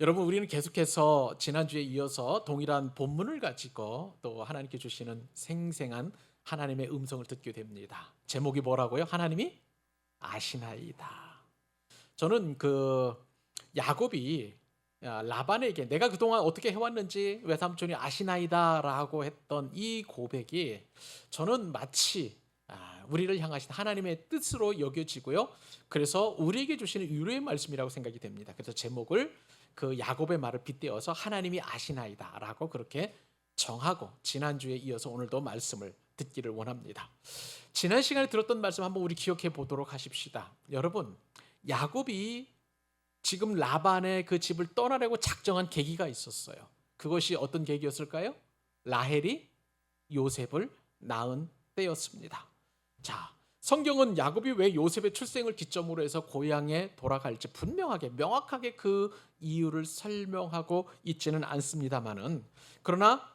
여러분, 우리는 계속해서 지난주에 이어서 동일한 본문을 가지고 또 하나님께 주시는 생생한 하나님의 음성을 듣게 됩니다. 제목이 뭐라고요? 하나님이 아시나이다. 저는 야곱이 라반에게 내가 그동안 어떻게 해왔는지 외삼촌이 아시나이다라고 했던 이 고백이 저는 마치 우리를 향하신 하나님의 뜻으로 여겨지고요. 그래서 우리에게 주시는 위로의 말씀이라고 생각이 됩니다. 그래서 제목을 그 야곱의 말을 빗대어서 하나님이 아시나이다라고 그렇게 정하고 지난주에 이어서 오늘도 말씀을 듣기를 원합니다. 지난 시간에 들었던 말씀 한번 우리 기억해 보도록 하십시다. 여러분, 야곱이 지금 라반의 그 집을 떠나려고 작정한 계기가 있었어요. 그것이 어떤 계기였을까요? 라헬이 요셉을 낳은 때였습니다. 자, 성경은 야곱이 왜 요셉의 출생을 기점으로 해서 고향에 돌아갈지 분명하게 명확하게 그 이유를 설명하고 있지는 않습니다만은, 그러나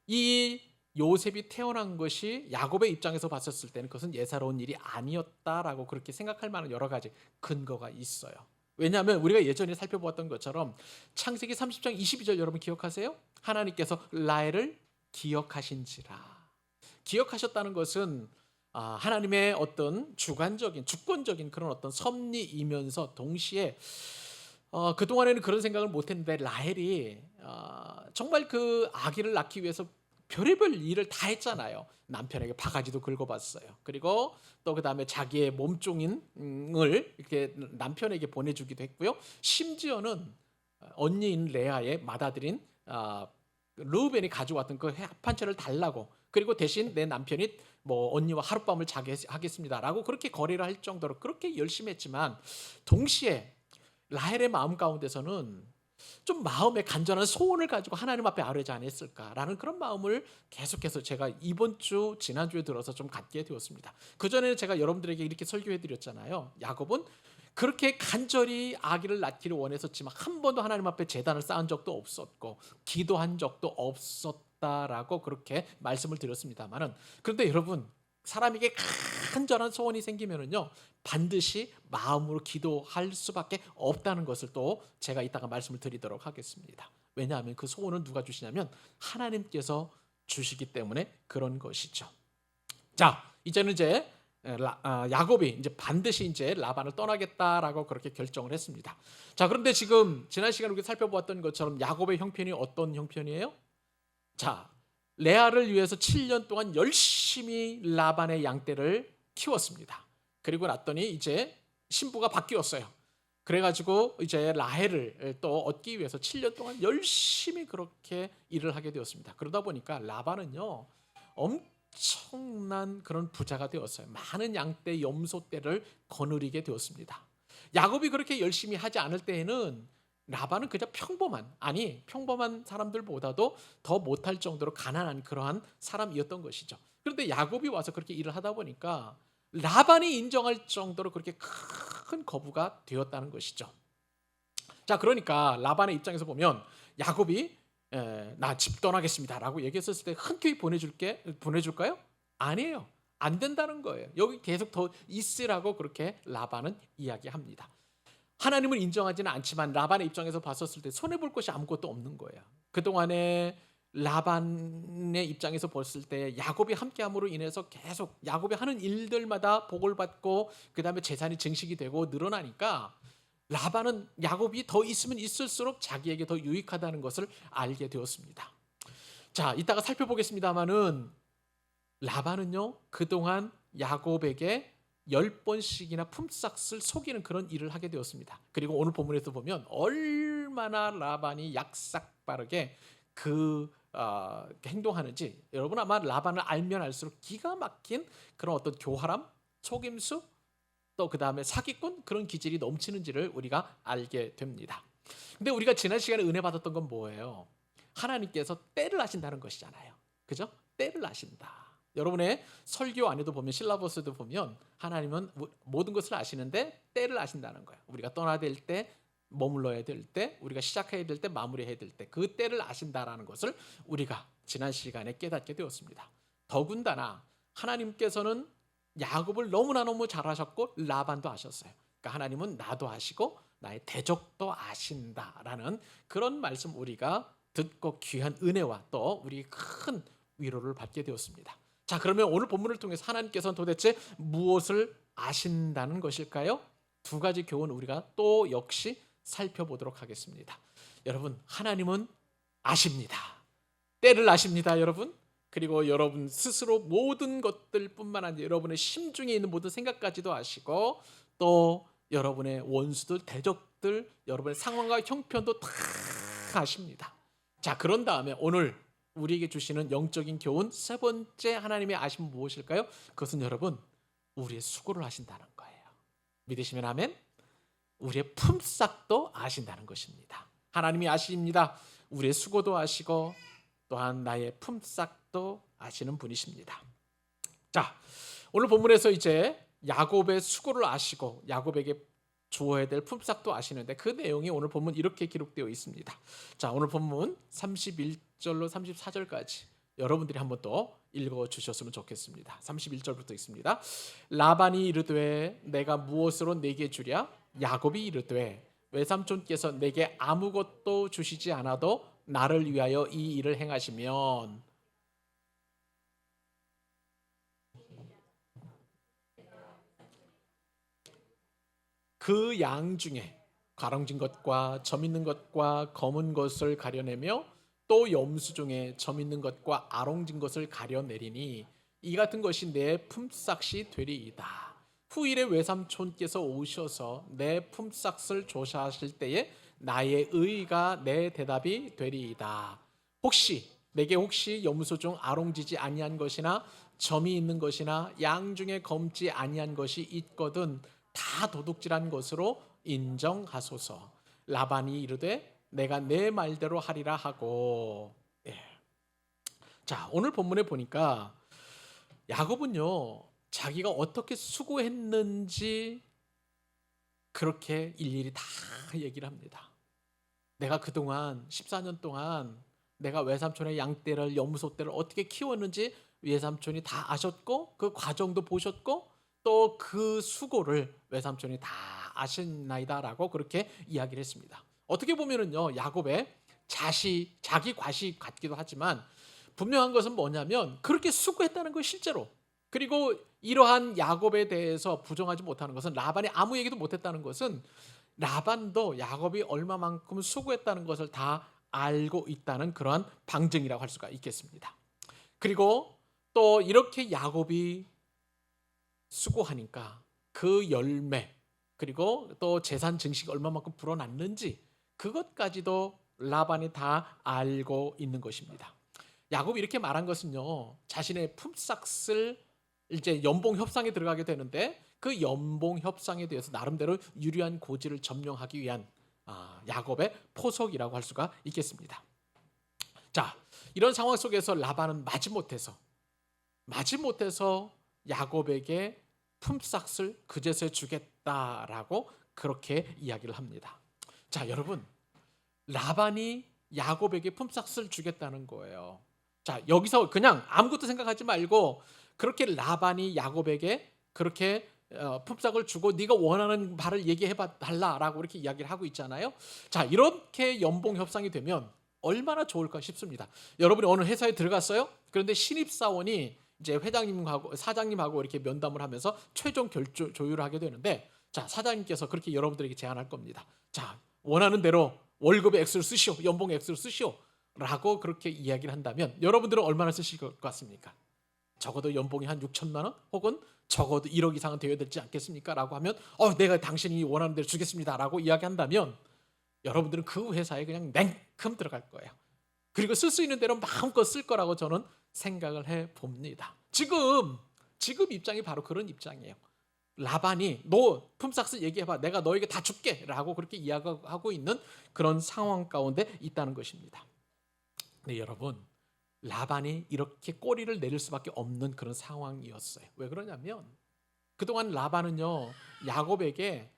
이 요셉이 태어난 것이 야곱의 입장에서 봤었을 때는 그것은 예사로운 일이 아니었다라고 그렇게 생각할 만한 여러 가지 근거가 있어요. 왜냐하면 우리가 예전에 살펴보았던 것처럼 창세기 30장 22절 여러분 기억하세요? 하나님께서 라헬을 기억하신지라. 기억하셨다는 것은 하나님의 어떤 주관적인 주권적인 그런 어떤 섭리이면서 동시에 그동안에는 그런 생각을 못했는데 라헬이 정말 그 아기를 낳기 위해서 별의별 일을 다 했잖아요. 남편에게 바가지도 긁어봤어요. 그리고 또 그다음에 자기의 몸종인을 이렇게 남편에게 보내주기도 했고요. 심지어는 언니인 레아의 맏아들인 르우벤이 가져왔던 그 합한채를 달라고, 그리고 대신 내 남편이 뭐 언니와 하룻밤을 자게 하겠습니다라고 그렇게 거래를 할 정도로 그렇게 열심히 했지만, 동시에 라헬의 마음 가운데서는 좀 마음의 간절한 소원을 가지고 하나님 앞에 아뢰지 않았을까라는 그런 마음을 계속해서 제가 이번 주 지난주에 들어서 좀 갖게 되었습니다. 그전에는 제가 여러분들에게 이렇게 설교해 드렸잖아요. 야곱은 그렇게 간절히 아기를 낳기를 원했었지만 한 번도 하나님 앞에 제단을 쌓은 적도 없었고 기도한 적도 없었다라고 그렇게 말씀을 드렸습니다만은, 그런데 여러분, 사람에게 간절한 소원이 생기면은요 반드시 마음으로 기도할 수밖에 없다는 것을 또 제가 이따가 말씀을 드리도록 하겠습니다. 왜냐하면 그 소원은 누가 주시냐면 하나님께서 주시기 때문에 그런 것이죠. 자, 이제는 이제 야곱이 이제 반드시 이제 라반을 떠나겠다라고 그렇게 결정을 했습니다. 자, 그런데 지금 지난 시간에 우리가 살펴보았던 것처럼 야곱의 형편이 어떤 형편이에요? 자, 레아를 위해서 7년 동안 열심히 라반의 양떼를 키웠습니다. 그리고 났더니 이제 신부가 바뀌었어요. 그래가지고 이제 라헬을 또 얻기 위해서 7년 동안 열심히 그렇게 일을 하게 되었습니다. 그러다 보니까 라반은요 엄청난 그런 부자가 되었어요. 많은 양떼, 염소떼를 거느리게 되었습니다. 야곱이 그렇게 열심히 하지 않을 때에는 라반은 그저 평범한 사람들보다도 더 못할 정도로 가난한 그러한 사람이었던 것이죠. 그런데 야곱이 와서 그렇게 일을 하다 보니까 라반이 인정할 정도로 그렇게 큰 거부가 되었다는 것이죠. 자, 그러니까 라반의 입장에서 보면 야곱이 나 집 떠나겠습니다라고 얘기했었을 때 흔쾌히 보내줄까요? 아니에요. 안 된다는 거예요. 여기 계속 더 있으라고 그렇게 라반은 이야기합니다. 하나님을 인정하지는 않지만 라반의 입장에서 봤었을 때 손해볼 것이 아무것도 없는 거예요. 그동안에 라반의 입장에서 봤을 때 야곱이 함께함으로 인해서 계속 야곱이 하는 일들마다 복을 받고 그 다음에 재산이 증식이 되고 늘어나니까 라반은 야곱이 더 있으면 있을수록 자기에게 더 유익하다는 것을 알게 되었습니다. 자, 이따가 살펴보겠습니다마는 라반은요 그동안 야곱에게 10번씩이나 품삯을 속이는 그런 일을 하게 되었습니다. 그리고 오늘 본문에서 보면 얼마나 라반이 약삭빠르게 행동하는지, 여러분 아마 라반을 알면 알수록 기가 막힌 그런 어떤 교활함, 속임수, 또 그 다음에 사기꾼, 그런 기질이 넘치는지를 우리가 알게 됩니다. 근데 우리가 지난 시간에 은혜 받았던 건 뭐예요? 하나님께서 때를 아신다는 것이잖아요. 그죠? 때를 아신다. 여러분의 설교 안에도 보면 실라버스도 보면 하나님은 모든 것을 아시는데 때를 아신다는 거예요. 우리가 떠나야 될 때, 머물러야 될 때, 우리가 시작해야 될 때, 마무리해야 될 때, 그 때를 아신다라는 것을 우리가 지난 시간에 깨닫게 되었습니다. 더군다나 하나님께서는 야곱을 너무나 너무 잘 아셨고 라반도 아셨어요. 그러니까 하나님은 나도 아시고 나의 대적도 아신다라는 그런 말씀 우리가 듣고 귀한 은혜와 또 우리 큰 위로를 받게 되었습니다. 자, 그러면 오늘 본문을 통해서 하나님께서는 도대체 무엇을 아신다는 것일까요? 두 가지 교훈 우리가 또 역시 살펴보도록 하겠습니다. 여러분, 하나님은 아십니다. 때를 아십니다, 여러분. 그리고 여러분 스스로 모든 것들뿐만 아니라 여러분의 심중에 있는 모든 생각까지도 아시고 또 여러분의 원수들, 대적들, 여러분의 상황과 형편도 다 아십니다. 자, 그런 다음에 오늘 우리에게 주시는 영적인 교훈 세 번째 하나님의 아심은 무엇일까요? 그것은 여러분 우리의 수고를 아신다는 거예요. 믿으시면 아멘. 우리의 품삯도 아신다는 것입니다. 하나님이 아십니다. 우리의 수고도 아시고 또한 나의 품삯도 아시는 분이십니다. 자, 오늘 본문에서 이제 야곱의 수고를 아시고 야곱에게 주어야 될 품삯도 아시는데 그 내용이 오늘 본문 이렇게 기록되어 있습니다. 자, 오늘 본문 31절로 34절까지 여러분들이 한번 또 읽어주셨으면 좋겠습니다. 31절부터 있습니다. 라반이 이르되 내가 무엇으로 내게 주랴? 야곱이 이르되 외삼촌께서 내게 아무것도 주시지 않아도 나를 위하여 이 일을 행하시면 그 양 중에 가롱진 것과 점 있는 것과 검은 것을 가려내며 또 염소 중에 점 있는 것과 아롱진 것을 가려내리니 이 같은 것이 내 품삯이 되리이다. 후일에 외삼촌께서 오셔서 내 품삯을 조사하실 때에 나의 의가 내 대답이 되리이다. 내게 혹시 염소 중 아롱지지 아니한 것이나 점이 있는 것이나 양 중에 검지 아니한 것이 있거든 다 도둑질한 것으로 인정하소서. 라반이 이르되 내가 내 말대로 하리라 하고. 자, 오늘 본문에 보니까 야곱은요 자기가 어떻게 수고했는지 그렇게 일일이 다 얘기를 합니다. 내가 그동안 14년 동안 내가 외삼촌의 양떼를 염소떼를 어떻게 키웠는지 외삼촌이 다 아셨고 그 과정도 보셨고 또 그 수고를 외삼촌이 다 아셨나이다라고 그렇게 이야기를 했습니다. 어떻게 보면은요 야곱의 자기 과시 같기도 하지만 분명한 것은 뭐냐면 그렇게 수고했다는 거 실제로. 그리고 이러한 야곱에 대해서 부정하지 못하는 것은 라반이 아무 얘기도 못했다는 것은 라반도 야곱이 얼마만큼 수고했다는 것을 다 알고 있다는 그러한 방증이라고 할 수가 있겠습니다. 그리고 또 이렇게 야곱이 수고하니까 그 열매 그리고 또 재산 증식이 얼마만큼 불어났는지 그것까지도 라반이 다 알고 있는 것입니다. 야곱이 이렇게 말한 것은요 자신의 품삯을 이제 연봉 협상에 들어가게 되는데 그 연봉 협상에 대해서 나름대로 유리한 고지를 점령하기 위한 야곱의 포석이라고 할 수가 있겠습니다. 자, 이런 상황 속에서 라반은 마지못해서 야곱에게 품삯을 그제서야 주겠다라고 그렇게 이야기를 합니다. 자, 여러분, 라반이 야곱에게 품삯을 주겠다는 거예요. 자, 여기서 그냥 아무것도 생각하지 말고 그렇게 라반이 야곱에게 그렇게 품삯을 주고 네가 원하는 바를 얘기해 달라라고 이렇게 이야기를 하고 있잖아요. 자, 이렇게 연봉 협상이 되면 얼마나 좋을까 싶습니다. 여러분이 어느 회사에 들어갔어요? 그런데 신입사원이 이제 회장님하고 사장님하고 이렇게 면담을 하면서 최종 조율을 하게 되는데 자, 사장님께서 그렇게 여러분들에게 제안할 겁니다. 자, 원하는 대로 월급의 액수를 쓰시오, 연봉의 액수를 쓰시오 라고 그렇게 이야기를 한다면 여러분들은 얼마나 쓰실 것 같습니까? 적어도 연봉이 한 6천만 원 혹은 적어도 1억 이상은 되어야 되지 않겠습니까? 라고 하면 내가 당신이 원하는 대로 주겠습니다 라고 이야기한다면 여러분들은 그 회사에 그냥 냉큼 들어갈 거예요. 그리고 쓸 수 있는 대로 마음껏 쓸 거라고 저는 생각을 해봅니다. 지금 입장이 바로 그런 입장이에요. 라반이 너 품삯을 얘기해봐, 내가 너에게 다 줄게 라고 그렇게 이야기하고 있는 그런 상황 가운데 있다는 것입니다. 네, 여러분, 라반이 이렇게 꼬리를 내릴 수밖에 없는 그런 상황이었어요. 왜 그러냐면 그동안 라반은요 야곱에게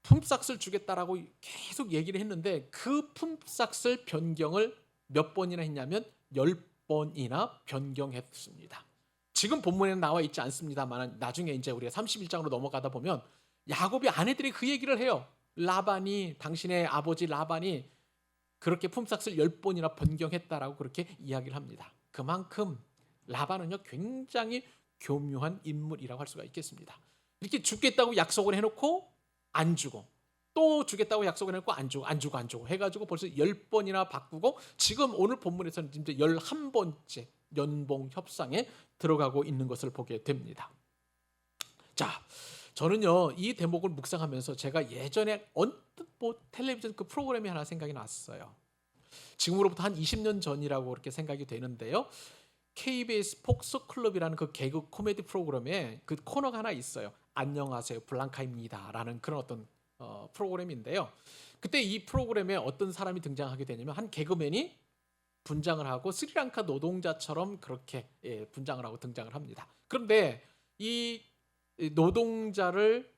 품삯을 주겠다라고 계속 얘기를 했는데 그 품삯을 변경을 몇 번이나 했냐면 10번이나 변경했습니다. 지금 본문에는 나와 있지 않습니다만 나중에 이제 우리가 31장으로 넘어가다 보면 야곱의 아내들이 그 얘기를 해요. 라반이 당신의 아버지 라반이 그렇게 품삯을 10번이나 변경했다라고 그렇게 이야기를 합니다. 그만큼 라반은요 굉장히 교묘한 인물이라고 할 수가 있겠습니다. 이렇게 죽겠다고 약속을 해놓고 안 주고 또 주겠다고 약속을 해놓고 안 주고 해가지고 벌써 10번이나 바꾸고 지금 오늘 본문에서는 이제 11번째 연봉 협상에 들어가고 있는 것을 보게 됩니다. 자, 저는요 이 대목을 묵상하면서 제가 예전에 언뜻 텔레비전 그 프로그램이 하나 생각이 났어요. 지금으로부터 한 20년 전이라고 그렇게 생각이 되는데요. KBS 폭스클럽이라는 그 개그 코미디 프로그램에 그 코너가 하나 있어요. 안녕하세요 블랑카입니다 라는 그런 어떤 프로그램인데요. 그때 이 프로그램에 어떤 사람이 등장하게 되냐면 한 개그맨이 분장을 하고 스리랑카 노동자처럼 그렇게 분장을 하고 등장을 합니다. 그런데 이 노동자를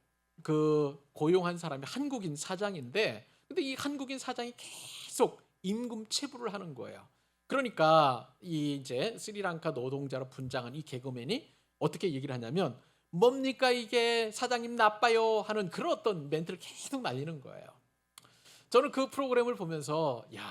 그 고용한 사람이 한국인 사장인데 근데 이 한국인 사장이 계속 임금 체불을 하는 거예요. 그러니까 이 이제 스리랑카 노동자로 분장한 이 개그맨이 어떻게 얘기를 하냐면 뭡니까 이게 사장님 나빠요 하는 그런 어떤 멘트를 계속 날리는 거예요. 저는 그 프로그램을 보면서 야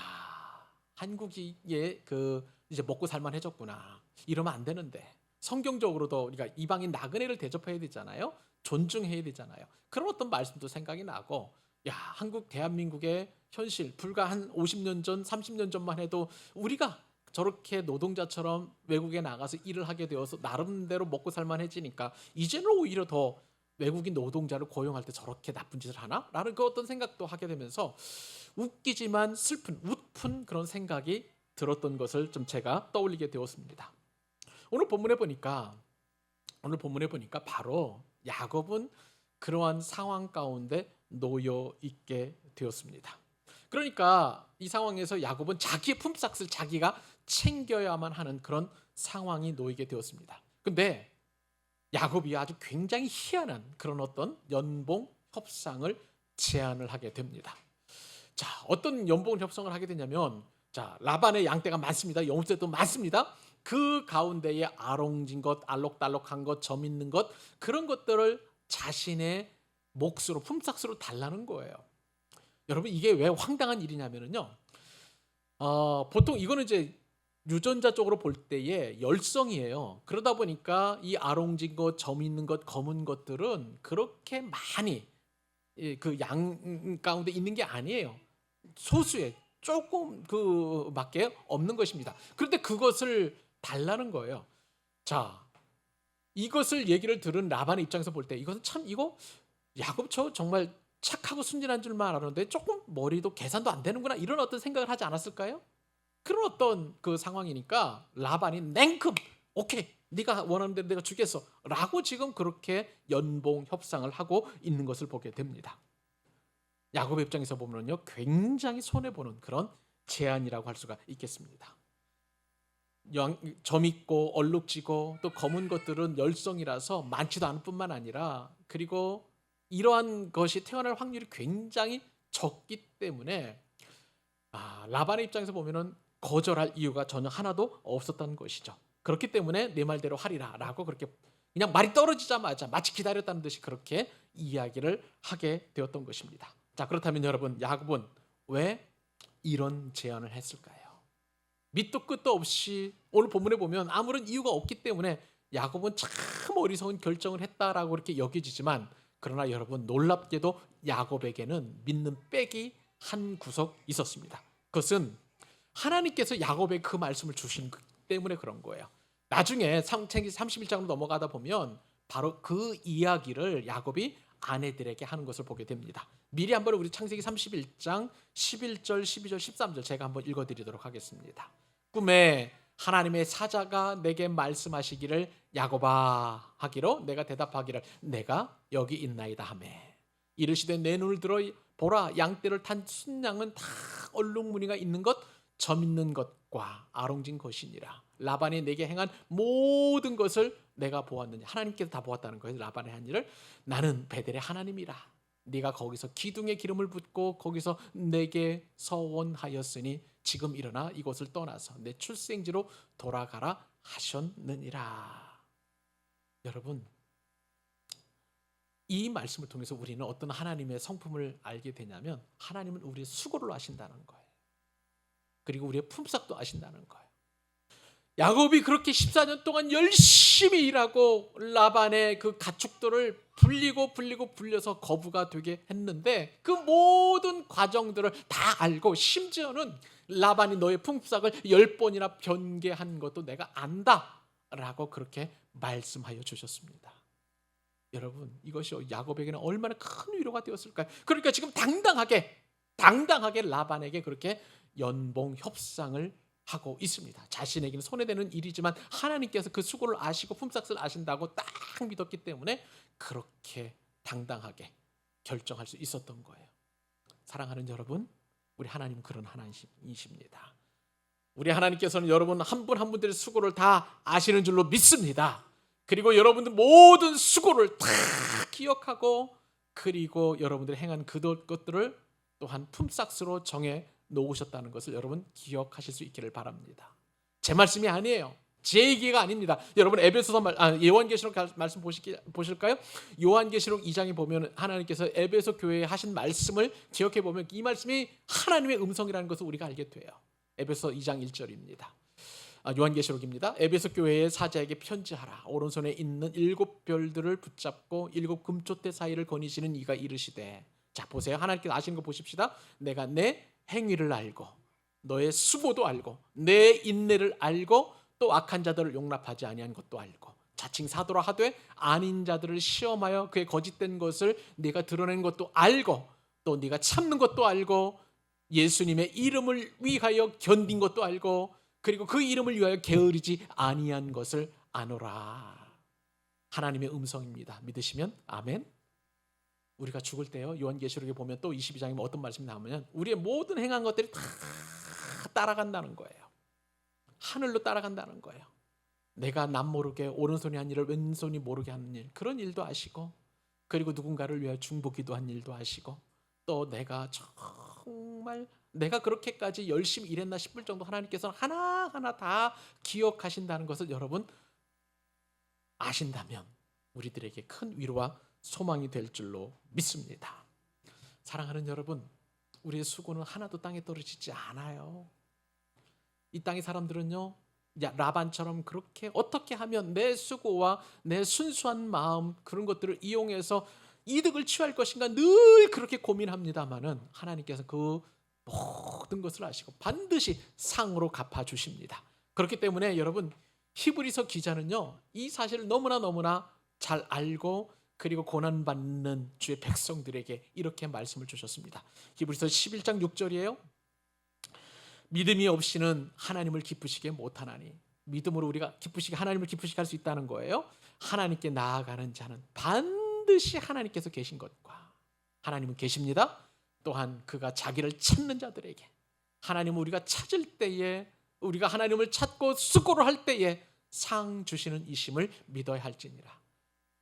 한국이 그 이제 먹고 살만해졌구나 이러면 안 되는데 성경적으로도 우리가 이방인 나그네를 대접해야 되잖아요. 존중해야 되잖아요. 그런 어떤 말씀도 생각이 나고 야 한국 대한민국의 현실 불과 한 50년 전 30년 전만 해도 우리가 저렇게 노동자처럼 외국에 나가서 일을 하게 되어서 나름대로 먹고 살만해지니까 이제는 오히려 더 외국인 노동자를 고용할 때 저렇게 나쁜 짓을 하나? 라는 그 어떤 생각도 하게 되면서 웃기지만 슬픈 웃픈 그런 생각이 들었던 것을 좀 제가 떠올리게 되었습니다. 오늘 본문에 보니까 바로 야곱은 그러한 상황 가운데 놓여 있게 되었습니다. 그러니까 이 상황에서 야곱은 자기의 품삯을 자기가 챙겨야만 하는 그런 상황이 놓이게 되었습니다. 근데 야곱이 아주 굉장히 희한한 그런 어떤 연봉 협상을 제안을 하게 됩니다. 자, 어떤 연봉 협상을 하게 되냐면 자, 라반의 양떼가 많습니다. 영수떼도 많습니다. 그 가운데에 아롱진 것, 알록달록한 것, 점 있는 것 그런 것들을 자신의 몫으로 품삯으로 달라는 거예요. 여러분 이게 왜 황당한 일이냐면요. 보통 이거는 이제 유전자 쪽으로 볼 때의 열성이에요. 그러다 보니까 이 아롱진 것, 점 있는 것, 검은 것들은 그렇게 많이 그 양 가운데 있는 게 아니에요. 소수의 조금 그 밖에 없는 것입니다. 그런데 그것을 달라는 거예요. 자, 이것을 얘기를 들은 라반의 입장에서 볼 때 이것은 참 이거 야곱 저 정말 착하고 순진한 줄만 알았는데 조금 머리도 계산도 안 되는구나 이런 어떤 생각을 하지 않았을까요? 그런 어떤 그 상황이니까 라반이 냉큼 오케이 네가 원하는 대로 내가 주겠어 라고 지금 그렇게 연봉 협상을 하고 있는 것을 보게 됩니다. 야곱의 입장에서 보면요 굉장히 손해보는 그런 제안이라고 할 수가 있겠습니다. 점 있고 얼룩지고 또 검은 것들은 열성이라서 많지도 않을 뿐만 아니라 그리고 이러한 것이 태어날 확률이 굉장히 적기 때문에 라반의 입장에서 보면은 거절할 이유가 전혀 하나도 없었다는 것이죠. 그렇기 때문에 내 말대로 하리라 라고 그렇게 그냥 말이 떨어지자마자 마치 기다렸다는 듯이 그렇게 이야기를 하게 되었던 것입니다. 자, 그렇다면 여러분 야곱은 왜 이런 제안을 했을까요? 밑도 끝도 없이 오늘 본문에 보면 아무런 이유가 없기 때문에 야곱은 참 어리석은 결정을 했다라고 그렇게 여겨지지만 그러나 여러분 놀랍게도 야곱에게는 믿는 백이 한 구석 있었습니다. 그것은 하나님께서 야곱에게 그 말씀을 주신 때문에 그런 거예요. 나중에 창세기 31장으로 넘어가다 보면 바로 그 이야기를 야곱이 아내들에게 하는 것을 보게 됩니다. 미리 한번 우리 창세기 31장 11절, 12절, 13절 제가 한번 읽어드리도록 하겠습니다. 꿈에 하나님의 사자가 내게 말씀하시기를 야곱아 하기로 내가 대답하기를 내가 여기 있나이다 하매 이르시되 내 눈을 들어 보라 양떼를 탄 순양은 다 얼룩무늬가 있는 것 점 있는 것과 아롱진 것이니라 라반이 내게 행한 모든 것을 내가 보았느냐 하나님께서 다 보았다는 거예요. 라반의 한 일을 나는 베델의 하나님이라 네가 거기서 기둥에 기름을 붓고 거기서 내게 서원하였으니 지금 일어나 이곳을 떠나서 내 출생지로 돌아가라 하셨느니라. 여러분 이 말씀을 통해서 우리는 어떤 하나님의 성품을 알게 되냐면 하나님은 우리의 수고를 아신다는 거예요. 그리고 우리의 품삯도 아신다는 거예요. 야곱이 그렇게 14년 동안 열심히 일하고 라반의 그 가축들을 불려서 거부가 되게 했는데 그 모든 과정들을 다 알고 심지어는 라반이 너의 품삯을 10번이나 변개한 것도 내가 안다 라고 그렇게 말씀하여 주셨습니다. 여러분, 이것이 야곱에게는 얼마나 큰 위로가 되었을까요? 그러니까 지금 당당하게 라반에게 그렇게 연봉 협상을 하고 있습니다. 자신에게는 손해되는 일이지만 하나님께서 그 수고를 아시고 품삯을 아신다고 딱 믿었기 때문에 그렇게 당당하게 결정할 수 있었던 거예요. 사랑하는 여러분, 우리 하나님은 그런 하나님이십니다. 우리 하나님께서는 여러분 한 분 한 분들의 수고를 다 아시는 줄로 믿습니다. 그리고 여러분들 모든 수고를 다 기억하고 그리고 여러분들이 행한 것들을 또한 품삯으로 정해 놓으셨다는 것을 여러분 기억하실 수 있기를 바랍니다. 제 말씀이 아니에요. 제 얘기가 아닙니다. 여러분 요한계시록 말씀 보실까요? 요한계시록 2장에 보면 하나님께서 에베소 교회에 하신 말씀을 기억해 보면 이 말씀이 하나님의 음성이라는 것을 우리가 알게 돼요. 에베소 2장 1절입니다. 요한계시록입니다. 에베소 교회의 사자에게 편지하라. 오른손에 있는 7별들을 붙잡고 7 금촛대 사이를 거니시는 이가 이르시되, 자 보세요. 하나님께서 아시는 거 보십시다. 내가 내 행위를 알고 너의 수고도 알고 내 인내를 알고 또 악한 자들을 용납하지 아니한 것도 알고 자칭 사도라 하되 아닌 자들을 시험하여 그의 거짓된 것을 네가 드러낸 것도 알고 또 네가 참는 것도 알고 예수님의 이름을 위하여 견딘 것도 알고 그리고 그 이름을 위하여 게으르지 아니한 것을 아노라. 하나님의 음성입니다. 믿으시면 아멘. 우리가 죽을 때요, 요한계시록에 보면 또 22장에 어떤 말씀이 나오면 우리의 모든 행한 것들이 다 따라간다는 거예요. 하늘로 따라간다는 거예요. 내가 남 모르게 오른손이 한 일을 왼손이 모르게 하는 일, 그런 일도 아시고 그리고 누군가를 위하여 중보기도 한 일도 아시고 또 내가 정말 내가 그렇게까지 열심히 일했나 싶을 정도 하나님께서는 하나하나 다 기억하신다는 것을 여러분 아신다면 우리들에게 큰 위로와 소망이 될 줄로 믿습니다. 사랑하는 여러분, 우리의 수고는 하나도 땅에 떨어지지 않아요. 이 땅의 사람들은요, 라반처럼 그렇게 어떻게 하면 내 수고와 내 순수한 마음 그런 것들을 이용해서 이득을 취할 것인가 늘 그렇게 고민합니다마는 하나님께서 그 모든 것을 아시고 반드시 상으로 갚아주십니다. 그렇기 때문에 여러분 히브리서 기자는요, 이 사실을 너무나 잘 알고 그리고 고난받는 주의 백성들에게 이렇게 말씀을 주셨습니다. 히브리서 11장 6절이에요. 믿음이 없이는 하나님을 기쁘시게 못하나니, 믿음으로 우리가 하나님을 기쁘시게 할 수 있다는 거예요. 하나님께 나아가는 자는 반드시 하나님께서 계신 것과 하나님은 계십니다. 또한 그가 자기를 찾는 자들에게, 하나님을 우리가 찾을 때에 우리가 하나님을 찾고 수고를 할 때에 상 주시는 이심을 믿어야 할지니라.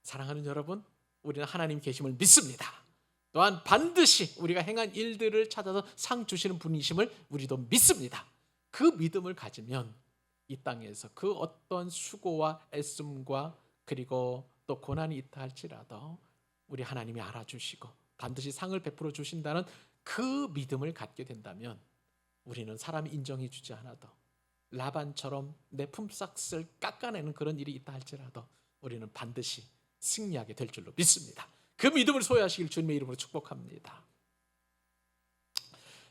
사랑하는 여러분, 우리는 하나님 계심을 믿습니다. 또한 반드시 우리가 행한 일들을 찾아서 상 주시는 분이심을 우리도 믿습니다. 그 믿음을 가지면 이 땅에서 그 어떤 수고와 애씀과 그리고 또 고난이 있다 할지라도 우리 하나님이 알아주시고 반드시 상을 베풀어 주신다는 그 믿음을 갖게 된다면 우리는 사람이 인정해 주지 않아도 라반처럼 내 품삯을 깎아내는 그런 일이 있다 할지라도 우리는 반드시 승리하게 될 줄로 믿습니다. 그 믿음을 소유하시길 주님의 이름으로 축복합니다.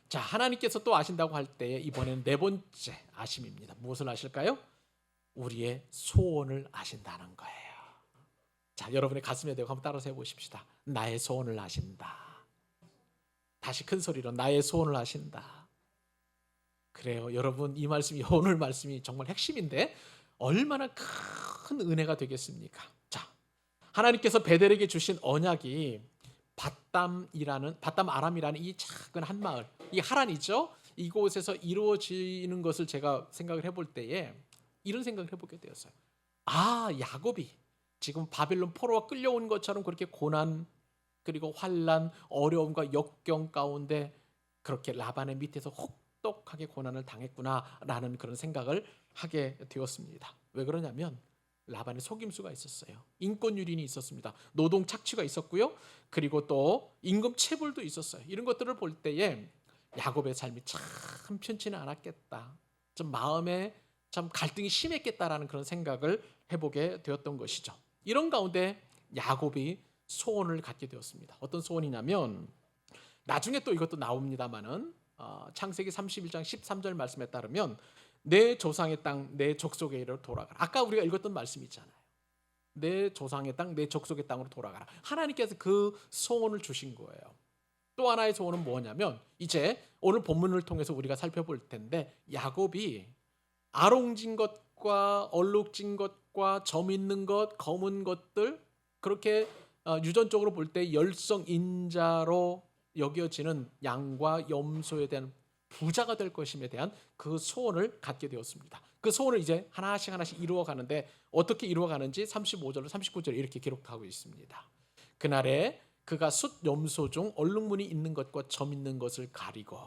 자, 하나님께서 또 아신다고 할 때 이번엔 네 번째 아심입니다. 무엇을 아실까요? 우리의 소원을 아신다는 거예요. 자, 여러분의 가슴에 대고 한번 따라서 해보십시다. 나의 소원을 아신다. 다시 큰 소리로 나의 소원을 아신다. 그래요, 여러분, 이 말씀이 오늘 말씀이 정말 핵심인데 얼마나 큰 은혜가 되겠습니까? 자, 하나님께서 베델에게 주신 언약이 바담 아람이라는 이 작은 한 마을, 이 하란이죠. 이곳에서 이루어지는 것을 제가 생각을 해볼 때에 이런 생각을 해보게 되었어요. 야곱이 지금 바벨론 포로와 끌려온 것처럼 그렇게 고난 그리고 환난, 어려움과 역경 가운데 그렇게 라반의 밑에서 혹독하게 고난을 당했구나라는 그런 생각을 하게 되었습니다. 왜 그러냐면 라반의 속임수가 있었어요. 인권 유린이 있었습니다. 노동 착취가 있었고요. 그리고 또 임금 체불도 있었어요. 이런 것들을 볼 때에 야곱의 삶이 참 편치는 않았겠다. 좀 마음에 참 갈등이 심했겠다라는 그런 생각을 해보게 되었던 것이죠. 이런 가운데 야곱이 소원을 갖게 되었습니다. 어떤 소원이냐면 나중에 또 이것도 나옵니다만은 창세기 31장 13절 말씀에 따르면 내 조상의 땅, 내 족속에로 돌아가라. 아까 우리가 읽었던 말씀 있잖아요. 내 조상의 땅, 내 족속의 땅으로 돌아가라. 하나님께서 그 소원을 주신 거예요. 또 하나의 소원은 뭐냐면 이제 오늘 본문을 통해서 우리가 살펴볼 텐데 야곱이 아롱진 것과 얼룩진 것과 점 있는 것, 검은 것들 그렇게 유전적으로 볼 때 열성인자로 여겨지는 양과 염소에 대한 부자가 될 것임에 대한 그 소원을 갖게 되었습니다. 그 소원을 이제 하나씩 하나씩 이루어가는데 어떻게 이루어가는지 35절로 39절에 이렇게 기록하고 있습니다. 그날에 그가 숫 염소 중 얼룩무늬 있는 것과 점 있는 것을 가리고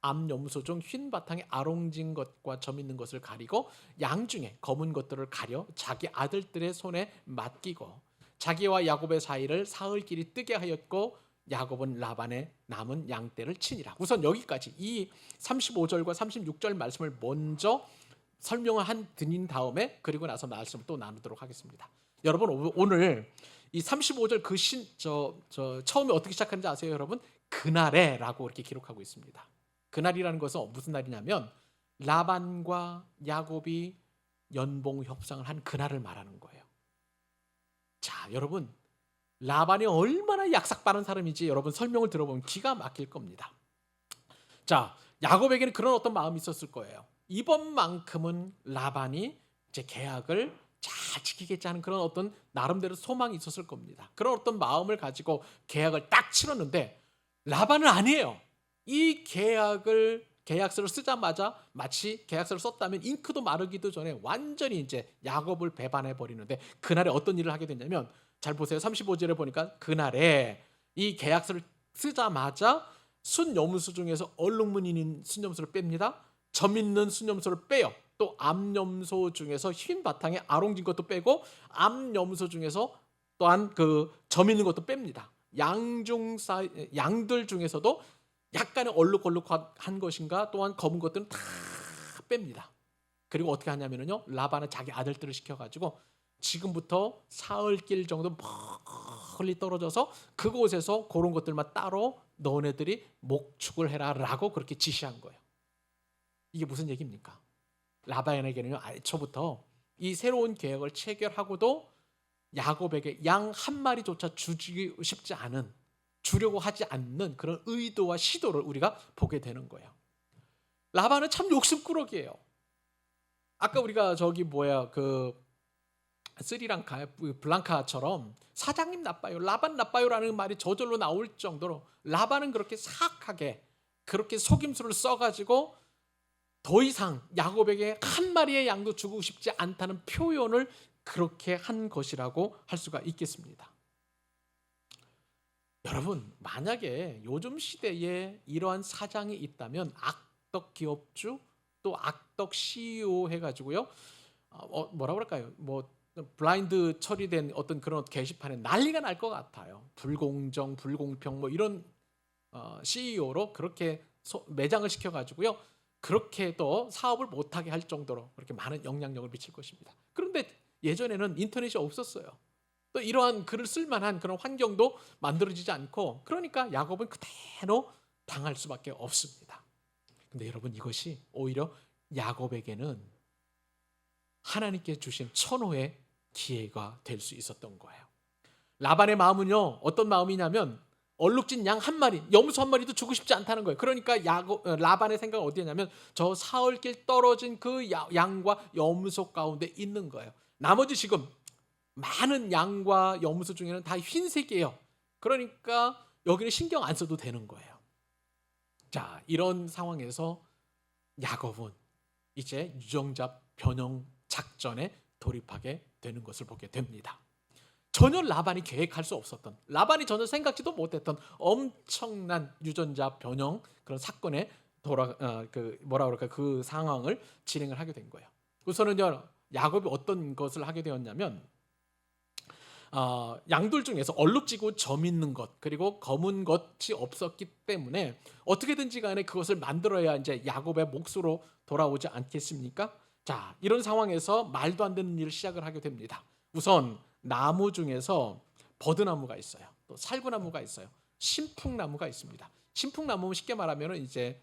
암 염소 중 흰 바탕에 아롱진 것과 점 있는 것을 가리고 양 중에 검은 것들을 가려 자기 아들들의 손에 맡기고 자기와 야곱의 사이를 사흘길이 뜨게 하였고 야곱은 라반의 남은 양떼를 치니라. 우선 여기까지 이 35절과 36절 말씀을 먼저 설명을 드린 다음에 그리고 나서 말씀을 또 나누도록 하겠습니다. 여러분 오늘 이 35절 처음에 어떻게 시작하는지 아세요, 여러분? 그날에라고 이렇게 기록하고 있습니다. 그날이라는 것은 무슨 날이냐면 라반과 야곱이 연봉 협상을 한 그날을 말하는 거예요. 자, 여러분 라반이 얼마나 약삭빠른 사람인지 여러분 설명을 들어보면 기가 막힐 겁니다. 자, 야곱에게는 그런 어떤 마음이 있었을 거예요. 이번만큼은 라반이 제 계약을 잘 지키겠지 하는 그런 어떤 나름대로 소망이 있었을 겁니다. 그런 어떤 마음을 가지고 계약을 딱 치렀는데 라반은 아니에요. 이 계약서를 쓰자마자 마치 계약서를 썼다면 잉크도 마르기도 전에 완전히 이제 야곱을 배반해 버리는데 그날에 어떤 일을 하게 됐냐면 잘 보세요. 35절에 보니까 그날에 이 계약서를 쓰자마자 순염소 중에서 얼룩무늬 있는 순염소를 뺍니다. 점 있는 순염소를 빼요. 또 암염소 중에서 흰 바탕에 아롱진 것도 빼고 암염소 중에서 또한 그 점 있는 것도 뺍니다. 양들 중에서도 약간의 얼룩얼룩한 것인가 또한 검은 것들은 다 뺍니다. 그리고 어떻게 하냐면요, 라반은 자기 아들들을 시켜가지고 지금부터 사흘길 정도 멀리 떨어져서 그곳에서 그런 것들만 따로 너네들이 목축을 해라라고 그렇게 지시한 거예요. 이게 무슨 얘기입니까? 라반에게는요, 애초부터 이 새로운 계획을 체결하고도 야곱에게 양 한 마리조차 주고 싶지 않은, 주려고 하지 않는 그런 의도와 시도를 우리가 보게 되는 거예요. 라반은 참 욕심꾸러기예요. 아까 우리가 스리랑카 블랑카처럼 사장님 나빠요, 라반 나빠요라는 말이 저절로 나올 정도로 라반은 그렇게 사악하게 그렇게 속임수를 써가지고 더 이상 야곱에게 한 마리의 양도 주고 싶지 않다는 표현을 그렇게 한 것이라고 할 수가 있겠습니다. 여러분, 만약에 요즘 시대에 이러한 사장이 있다면 악덕 기업주 또 악덕 CEO 해가지고요, 뭐라 그럴까요? 블라인드 처리된 어떤 그런 게시판에 난리가 날 것 같아요. 불공정, 불공평 이런 CEO로 그렇게 매장을 시켜가지고요, 그렇게 또 사업을 못하게 할 정도로 그렇게 많은 영향력을 미칠 것입니다. 그런데 예전에는 인터넷이 없었어요. 또 이러한 글을 쓸만한 그런 환경도 만들어지지 않고, 그러니까 야곱은 그대로 당할 수밖에 없습니다. 근데 여러분, 이것이 오히려 야곱에게는 하나님께 주신 천호의 기회가 될 수 있었던 거예요. 라반의 마음은요, 어떤 마음이냐면 얼룩진 양 한 마리, 염소 한 마리도 주고 싶지 않다는 거예요. 그러니까 라반의 생각은 어디였냐면 저 사흘길 떨어진 그 양과 염소 가운데 있는 거예요. 나머지 지금 많은 양과 염소 중에는 다 흰색이에요. 그러니까 여기는 신경 안 써도 되는 거예요. 자, 이런 상황에서 야곱은 이제 유정잡 변형 작전에 돌입하게 되는 것을 보게 됩니다. 전혀 라반이 계획할 수 없었던, 라반이 전혀 생각지도 못했던 엄청난 유전자 변형 그런 사건에 그 상황을 진행을 하게 된 거예요. 우선은요, 야곱이 어떤 것을 하게 되었냐면 양들 중에서 얼룩지고 점 있는 것 그리고 검은 것이 없었기 때문에 어떻게든지 간에 그것을 만들어야 이제 야곱의 몫으로 돌아오지 않겠습니까? 자, 이런 상황에서 말도 안 되는 일을 시작을 하게 됩니다. 우선 나무 중에서 버드나무가 있어요. 또 살구나무가 있어요. 신풍나무가 있습니다. 신풍나무는 쉽게 말하면 이제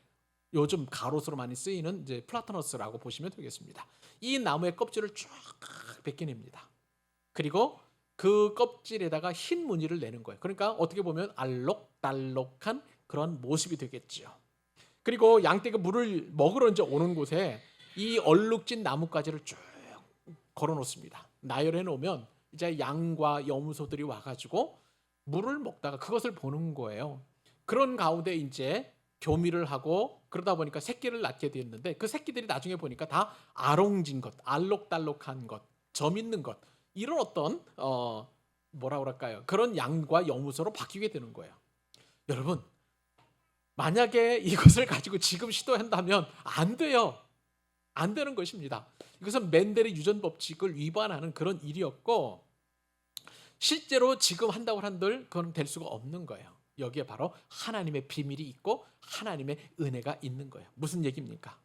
요즘 가로수로 많이 쓰이는 이제 플라타너스라고 보시면 되겠습니다. 이 나무의 껍질을 쫙 벗겨냅니다. 그리고 그 껍질에다가 흰 무늬를 내는 거예요. 그러니까 어떻게 보면 알록달록한 그런 모습이 되겠죠. 그리고 양떼가 물을 먹으러 이제 오는 곳에 이 얼룩진 나뭇가지를 쭉 걸어 놓습니다. 나열해 놓으면 이제 양과 염소들이 와가지고 물을 먹다가 그것을 보는 거예요. 그런 가운데 이제 교미를 하고 그러다 보니까 새끼를 낳게 됐는데 그 새끼들이 나중에 보니까 다 아롱진 것, 알록달록한 것, 점 있는 것 이런 어떤 뭐라 그럴까요? 그런 양과 염소로 바뀌게 되는 거예요. 여러분, 만약에 이것을 가지고 지금 시도한다면 안 돼요. 안 되는 것입니다. 이것은 맨델의 유전 법칙을 위반하는 그런 일이었고 실제로 지금 한다고 한들 그건 될 수가 없는 거예요. 여기에 바로 하나님의 비밀이 있고 하나님의 은혜가 있는 거예요. 무슨 얘기입니까?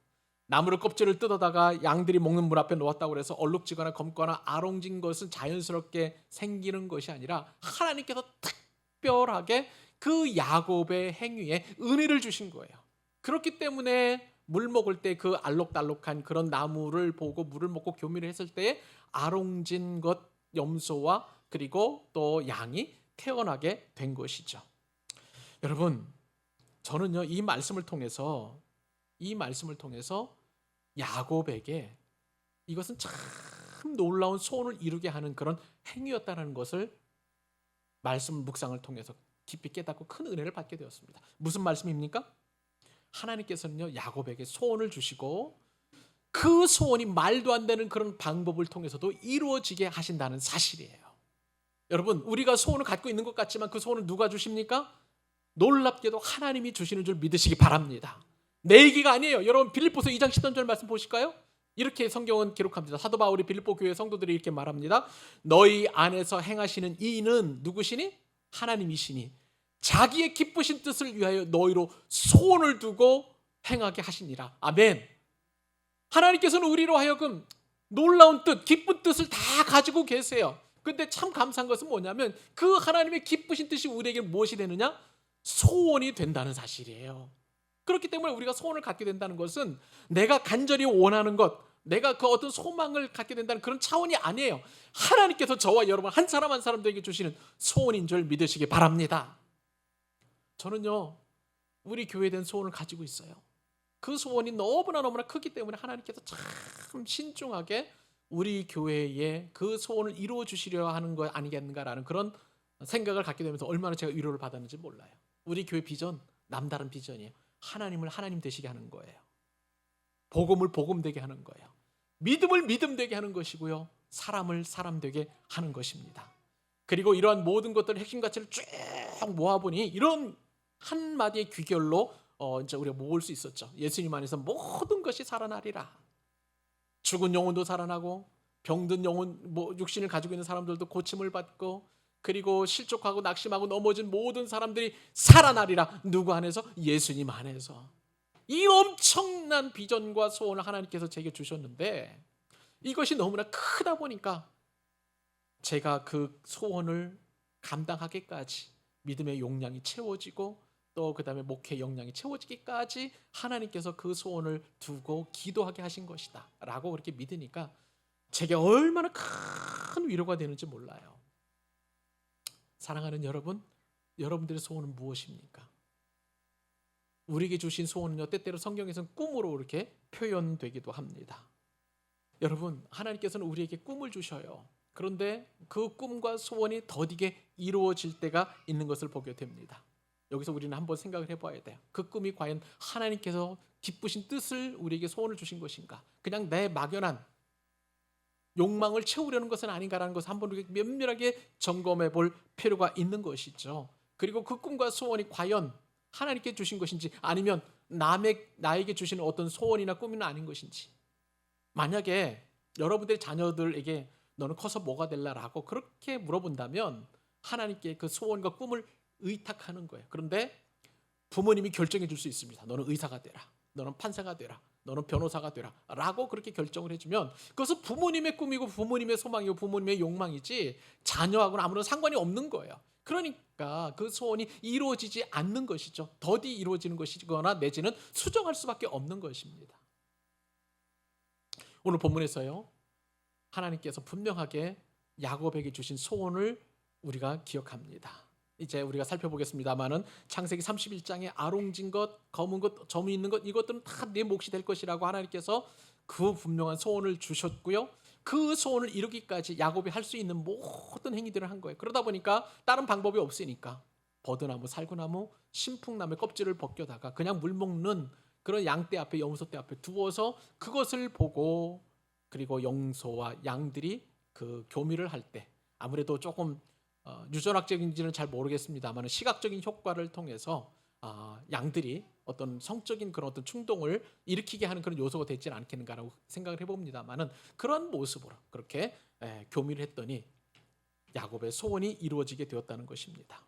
나무를 껍질을 뜯어다가 양들이 먹는 물 앞에 놓았다고 해서 얼룩지거나 검거나 아롱진 것은 자연스럽게 생기는 것이 아니라 하나님께서 특별하게 그 야곱의 행위에 은혜를 주신 거예요. 그렇기 때문에 물 먹을 때 그 알록달록한 그런 나무를 보고 물을 먹고 교미를 했을 때 아롱진 것 염소와 그리고 또 양이 태어나게 된 것이죠. 여러분, 저는요 이 말씀을 통해서 야곱에게 이것은 참 놀라운 소원을 이루게 하는 그런 행위였다는 것을 말씀 묵상을 통해서 깊이 깨닫고 큰 은혜를 받게 되었습니다. 무슨 말씀입니까? 하나님께서는요 야곱에게 소원을 주시고 그 소원이 말도 안 되는 그런 방법을 통해서도 이루어지게 하신다는 사실이에요. 여러분, 우리가 소원을 갖고 있는 것 같지만 그 소원을 누가 주십니까? 놀랍게도 하나님이 주시는 줄 믿으시기 바랍니다. 내 얘기가 아니에요. 여러분, 빌립보서 2장 13절 말씀 보실까요? 이렇게 성경은 기록합니다. 사도 바울이 빌립보 교회 성도들이 이렇게 말합니다. 너희 안에서 행하시는 이는 누구시니? 하나님이시니 자기의 기쁘신 뜻을 위하여 너희로 소원을 두고 행하게 하시니라. 아멘. 하나님께서는 우리로 하여금 놀라운 뜻, 기쁜 뜻을 다 가지고 계세요. 근데 참 감사한 것은 뭐냐면 그 하나님의 기쁘신 뜻이 우리에게 무엇이 되느냐? 소원이 된다는 사실이에요. 그렇기 때문에 우리가 소원을 갖게 된다는 것은 내가 간절히 원하는 것, 내가 그 어떤 소망을 갖게 된다는 그런 차원이 아니에요. 하나님께서 저와 여러분 한 사람 한 사람들에게 주시는 소원인 줄 믿으시기 바랍니다. 저는요 우리 교회에 대한 소원을 가지고 있어요. 그 소원이 너무나 크기 때문에 하나님께서 참 신중하게 우리 교회에 그 소원을 이루어 주시려 하는 거 아니겠는가라는 그런 생각을 갖게 되면서 얼마나 제가 위로를 받았는지 몰라요. 우리 교회 비전 남다른 비전이에요. 하나님을 하나님 되시게 하는 거예요. 복음을 복음 되게 하는 거예요. 믿음을 믿음 되게 하는 것이고요. 사람을 사람 되게 하는 것입니다. 그리고 이러한 모든 것들 핵심 가치를 쭉 모아보니 이런 한마디의 귀결로 이제 우리가 모을 수 있었죠. 예수님 안에서 모든 것이 살아나리라. 죽은 영혼도 살아나고 병든 영혼, 육신을 가지고 있는 사람들도 고침을 받고 그리고 실족하고 낙심하고 넘어진 모든 사람들이 살아나리라. 누구 안에서? 예수님 안에서. 이 엄청난 비전과 소원을 하나님께서 제게 주셨는데 이것이 너무나 크다 보니까 제가 그 소원을 감당하기까지 믿음의 용량이 채워지고 또 그 다음에 목회 역량이 채워지기까지 하나님께서 그 소원을 두고 기도하게 하신 것이다 라고 그렇게 믿으니까 제게 얼마나 큰 위로가 되는지 몰라요. 사랑하는 여러분, 여러분들의 소원은 무엇입니까? 우리에게 주신 소원은요 때때로 성경에서는 꿈으로 이렇게 표현되기도 합니다. 여러분, 하나님께서는 우리에게 꿈을 주셔요. 그런데 그 꿈과 소원이 더디게 이루어질 때가 있는 것을 보게 됩니다. 여기서 우리는 한번 생각을 해봐야 돼요. 그 꿈이 과연 하나님께서 기쁘신 뜻을 우리에게 소원을 주신 것인가? 그냥 내 막연한 욕망을 채우려는 것은 아닌가라는 것을 한번 우리가 면밀하게 점검해 볼 필요가 있는 것이죠. 그리고 그 꿈과 소원이 과연 하나님께 주신 것인지 아니면 나에게 주시는 어떤 소원이나 꿈이나 아닌 것인지. 만약에 여러분들의 자녀들에게 너는 커서 뭐가 될라라고 그렇게 물어본다면 하나님께 그 소원과 꿈을 의탁하는 거예요. 그런데 부모님이 결정해 줄 수 있습니다. 너는 의사가 되라. 너는 판사가 되라. 너는 변호사가 되라. 라고 그렇게 결정을 해주면 그것은 부모님의 꿈이고 부모님의 소망이고 부모님의 욕망이지 자녀하고는 아무런 상관이 없는 거예요. 그러니까 그 소원이 이루어지지 않는 것이죠. 더디 이루어지는 것이거나 내지는 수정할 수밖에 없는 것입니다. 오늘 본문에서요, 하나님께서 분명하게 야곱에게 주신 소원을 우리가 기억합니다. 이제 우리가 살펴보겠습니다만은 창세기 31장에 아롱진 것, 검은 것, 점이 있는 것 이것들은 다 내 몫이 될 것이라고 하나님께서 그 분명한 소원을 주셨고요. 그 소원을 이루기까지 야곱이 할 수 있는 모든 행위들을 한 거예요. 그러다 보니까 다른 방법이 없으니까 버드나무, 살구나무, 신풍나무의 껍질을 벗겨다가 그냥 물 먹는 그런 양떼 앞에, 염소떼 앞에 두어서 그것을 보고, 그리고 염소와 양들이 그 교미를 할 때 아무래도 조금 유전학적인지는 잘 모르겠습니다만 시각적인 효과를 통해서 양들이 어떤 성적인 그런 어떤 충동을 일으키게 하는 그런 요소가 되지는 않겠는가라고 생각을 해봅니다만은 그런 모습으로 그렇게 교미를 했더니 야곱의 소원이 이루어지게 되었다는 것입니다.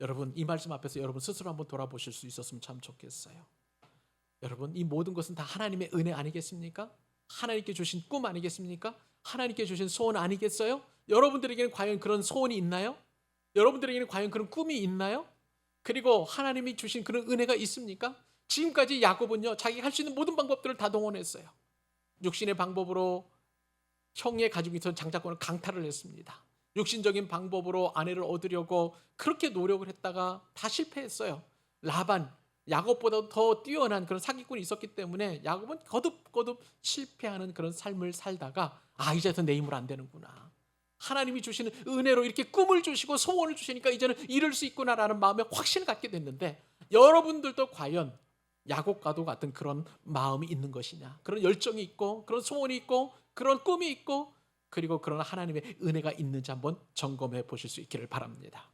여러분, 이 말씀 앞에서 여러분 스스로 한번 돌아보실 수 있었으면 참 좋겠어요. 여러분, 이 모든 것은 다 하나님의 은혜 아니겠습니까? 하나님께 주신 꿈 아니겠습니까? 하나님께 주신 소원 아니겠어요? 여러분들에게는 과연 그런 소원이 있나요? 여러분들에게는 과연 그런 꿈이 있나요? 그리고 하나님이 주신 그런 은혜가 있습니까? 지금까지 야곱은요, 자기가 할 수 있는 모든 방법들을 다 동원했어요. 육신의 방법으로 형의 가지고 있던 장자권을 강탈을 했습니다. 육신적인 방법으로 아내를 얻으려고 그렇게 노력을 했다가 다 실패했어요. 라반, 야곱보다 더 뛰어난 그런 사기꾼이 있었기 때문에 야곱은 거듭거듭 실패하는 그런 삶을 살다가 이제부터 내 힘으로 안 되는구나. 하나님이 주시는 은혜로 이렇게 꿈을 주시고 소원을 주시니까 이제는 이룰 수 있구나라는 마음에 확신을 갖게 됐는데, 여러분들도 과연 야곱과도 같은 그런 마음이 있는 것이냐, 그런 열정이 있고 그런 소원이 있고 그런 꿈이 있고 그리고 그런 하나님의 은혜가 있는지 한번 점검해 보실 수 있기를 바랍니다.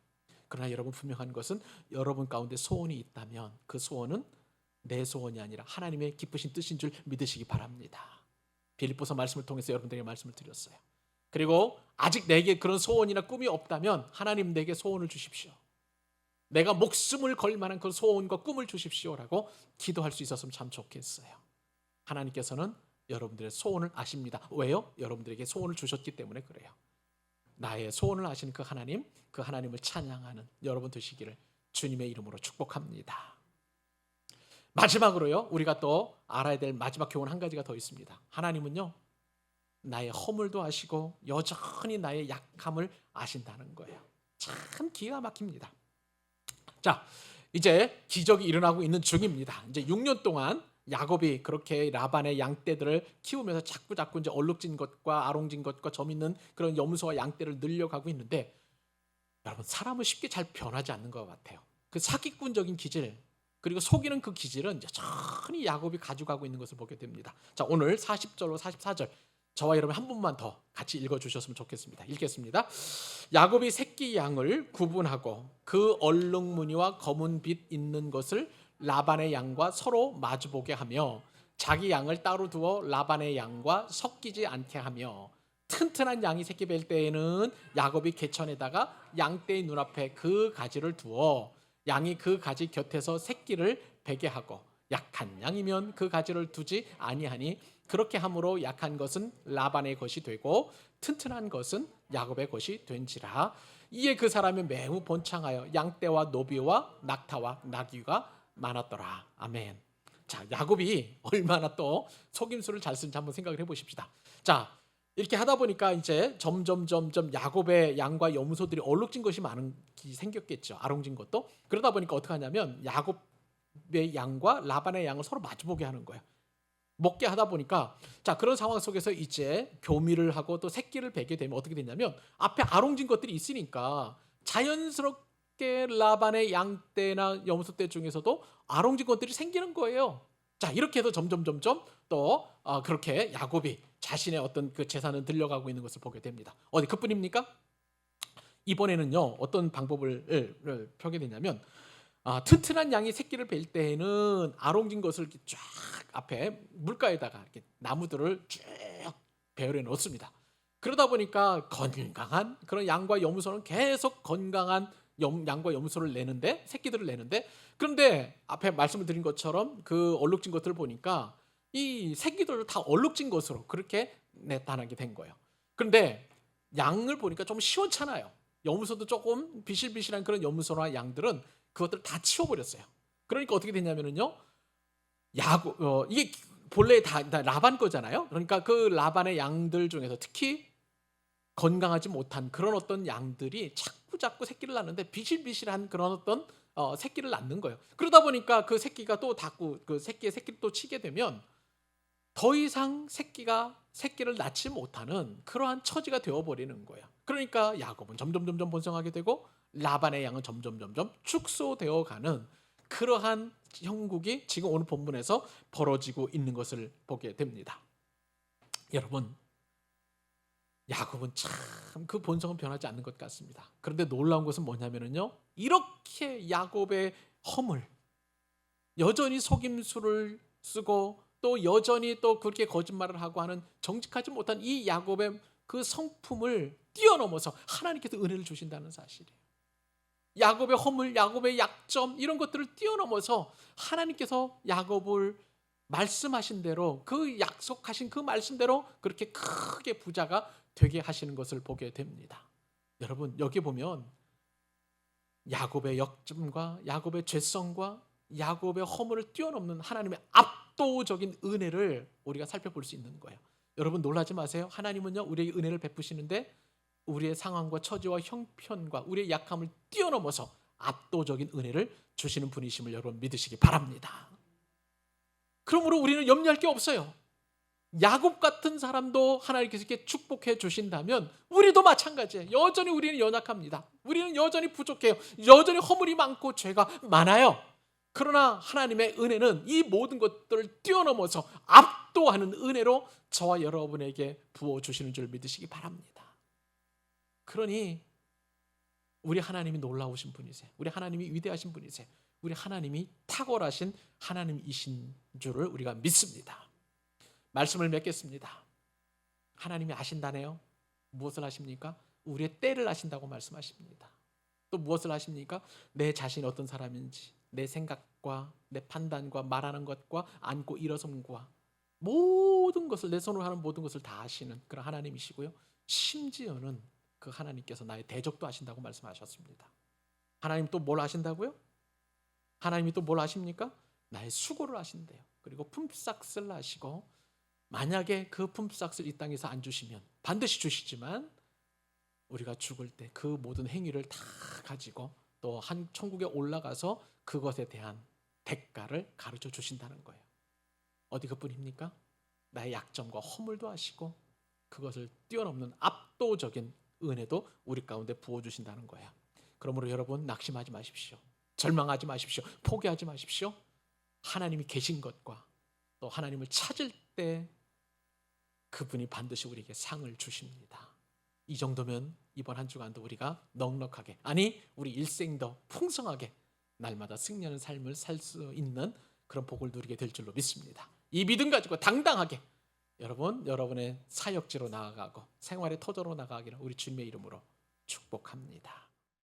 그러나 여러분, 분명한 것은 여러분 가운데 소원이 있다면 그 소원은 내 소원이 아니라 하나님의 기쁘신 뜻인 줄 믿으시기 바랍니다. 빌립보서 말씀을 통해서 여러분들에게 말씀을 드렸어요. 그리고 아직 내게 그런 소원이나 꿈이 없다면 하나님 내게 소원을 주십시오. 내가 목숨을 걸 만한 그 소원과 꿈을 주십시오라고 기도할 수 있었으면 참 좋겠어요. 하나님께서는 여러분들의 소원을 아십니다. 왜요? 여러분들에게 소원을 주셨기 때문에 그래요. 나의 소원을 아시는 그 하나님, 그 하나님을 찬양하는 여러분 되시기를 주님의 이름으로 축복합니다. 마지막으로요, 우리가 또 알아야 될 마지막 교훈 한 가지가 더 있습니다. 하나님은요, 나의 허물도 아시고 여전히 나의 약함을 아신다는 거예요. 참 기가 막힙니다. 자, 이제 기적이 일어나고 있는 중입니다. 이제 6년 동안 야곱이 그렇게 라반의 양떼들을 키우면서 자꾸 이제 얼룩진 것과 아롱진 것과 점 있는 그런 염소와 양떼를 늘려가고 있는데, 여러분, 사람은 쉽게 잘 변하지 않는 것 같아요. 그 사기꾼적인 기질, 그리고 속이는 그 기질은 여전히 야곱이 가져가고 있는 것을 보게 됩니다. 자, 오늘 40절로 44절 저와 여러분 한 분만 더 같이 읽어주셨으면 좋겠습니다. 읽겠습니다. 야곱이 새끼 양을 구분하고 그 얼룩무늬와 검은 빛 있는 것을 라반의 양과 서로 마주보게 하며 자기 양을 따로 두어 라반의 양과 섞이지 않게 하며, 튼튼한 양이 새끼 뵐 때에는 야곱이 개천에다가 양떼의 눈앞에 그 가지를 두어 양이 그 가지 곁에서 새끼를 베게 하고, 약한 양이면 그 가지를 두지 아니하니 그렇게 함으로 약한 것은 라반의 것이 되고 튼튼한 것은 야곱의 것이 된지라. 이에 그 사람이 매우 번창하여 양떼와 노비와 낙타와 나귀가 많았더라. 아멘. 자, 야곱이 얼마나 또 속임수를 잘 쓰는지 한번 생각을 해보십시다. 자, 이렇게 하다 보니까 이제 점점 야곱의 양과 염소들이 얼룩진 것이 많이 생겼겠죠. 아롱진 것도. 그러다 보니까 어떻게 하냐면 야곱의 양과 라반의 양을 서로 마주보게 하는 거예요. 먹게 하다 보니까, 자, 그런 상황 속에서 이제 교미를 하고 또 새끼를 베게 되면 어떻게 되냐면 앞에 아롱진 것들이 있으니까 자연스럽게 라반의 양떼나 염소떼 중에서도 아롱진 것들이 생기는 거예요. 자, 이렇게 해서 점점 또 그렇게 야곱이 자신의 어떤 그 재산을 들려가고 있는 것을 보게 됩니다. 어디 그뿐입니까? 이번에는요, 어떤 방법을 펴게 되냐면, 튼튼한 양이 새끼를 뵐 때에는 아롱진 것을 이렇게 쫙 앞에 물가에다가 이렇게 나무들을 쭉 배열해 놓습니다. 그러다 보니까 건강한 그런 양과 염소는 계속 건강한 양과 염소를 내는데, 새끼들을 내는데, 그런데 앞에 말씀을 드린 것처럼 그 얼룩진 것들을 보니까 이 새끼들을 다 얼룩진 것으로 그렇게 나타나게 된 거예요. 그런데 양을 보니까 좀 시원찮아요. 염소도 조금 비실비실한 그런 염소나 양들은 그것들을 다 치워버렸어요. 그러니까 어떻게 됐냐면요, 이게 본래 다 라반 거잖아요. 그러니까 그 라반의 양들 중에서 특히 건강하지 못한 그런 어떤 양들이 자꾸 새끼를 낳는데 비실비실한 그런 어떤 새끼를 낳는 거예요. 그러다 보니까 그 새끼가 또 닫고 그 새끼를 또 치게 되면 더 이상 새끼를 낳지 못하는 그러한 처지가 되어버리는 거예요. 그러니까 야곱은 점점 번성하게 되고 라반의 양은 점점 축소되어 가는 그러한 형국이 지금 오늘 본문에서 벌어지고 있는 것을 보게 됩니다. 여러분, 야곱은 참 그 본성은 변하지 않는 것 같습니다. 그런데 놀라운 것은 뭐냐면요, 이렇게 야곱의 허물, 여전히 속임수를 쓰고 또 여전히 또 그렇게 거짓말을 하고 하는 정직하지 못한 이 야곱의 그 성품을 뛰어넘어서 하나님께서 은혜를 주신다는 사실이에요. 야곱의 허물, 야곱의 약점, 이런 것들을 뛰어넘어서 하나님께서 야곱을 말씀하신 대로, 그 약속하신 그 말씀대로 그렇게 크게 부자가 되게 하시는 것을 보게 됩니다. 여러분, 여기 보면 야곱의 역점과 야곱의 죄성과 야곱의 허물을 뛰어넘는 하나님의 압도적인 은혜를 우리가 살펴볼 수 있는 거예요. 여러분, 놀라지 마세요. 하나님은요, 우리에게 은혜를 베푸시는데 우리의 상황과 처지와 형편과 우리의 약함을 뛰어넘어서 압도적인 은혜를 주시는 분이심을 여러분 믿으시기 바랍니다. 그러므로 우리는 염려할 게 없어요. 야곱 같은 사람도 하나님께서 이렇게 축복해 주신다면 우리도 마찬가지예요. 여전히 우리는 연약합니다. 우리는 여전히 부족해요. 여전히 허물이 많고 죄가 많아요. 그러나 하나님의 은혜는 이 모든 것들을 뛰어넘어서 압도하는 은혜로 저와 여러분에게 부어주시는 줄 믿으시기 바랍니다. 그러니 우리 하나님이 놀라우신 분이세요. 우리 하나님이 위대하신 분이세요. 우리 하나님이 탁월하신 하나님이신 줄을 우리가 믿습니다. 말씀을 맺겠습니다. 하나님이 아신다네요. 무엇을 아십니까? 우리의 때를 아신다고 말씀하십니다. 또 무엇을 아십니까? 내 자신이 어떤 사람인지, 내 생각과 내 판단과 말하는 것과 앉고 일어섬과 모든 것을, 내 손으로 하는 모든 것을 다 아시는 그런 하나님이시고요, 심지어는 그 하나님께서 나의 대적도 아신다고 말씀하셨습니다. 하나님 또 뭘 아신다고요? 하나님이 또 뭘 아십니까? 나의 수고를 아신대요. 그리고 품삯을 아시고, 만약에 그 품삯을 이 땅에서 안 주시면, 반드시 주시지만 우리가 죽을 때 그 모든 행위를 다 가지고 또 한 천국에 올라가서 그것에 대한 대가를 가르쳐 주신다는 거예요. 어디 그뿐입니까? 나의 약점과 허물도 아시고 그것을 뛰어넘는 압도적인 은혜도 우리 가운데 부어주신다는 거예요. 그러므로 여러분, 낙심하지 마십시오. 절망하지 마십시오. 포기하지 마십시오. 하나님이 계신 것과 또 하나님을 찾을 때 그분이 반드시 우리에게 상을 주십니다. 이 정도면 이번 한 주간도 우리가 넉넉하게, 아니 우리 일생도 풍성하게 날마다 승리하는 삶을 살 수 있는 그런 복을 누리게 될 줄로 믿습니다. 이 믿음 가지고 당당하게 여러분의 사역지로 나아가고 생활의 터전으로 나아가기를 우리 주님의 이름으로 축복합니다.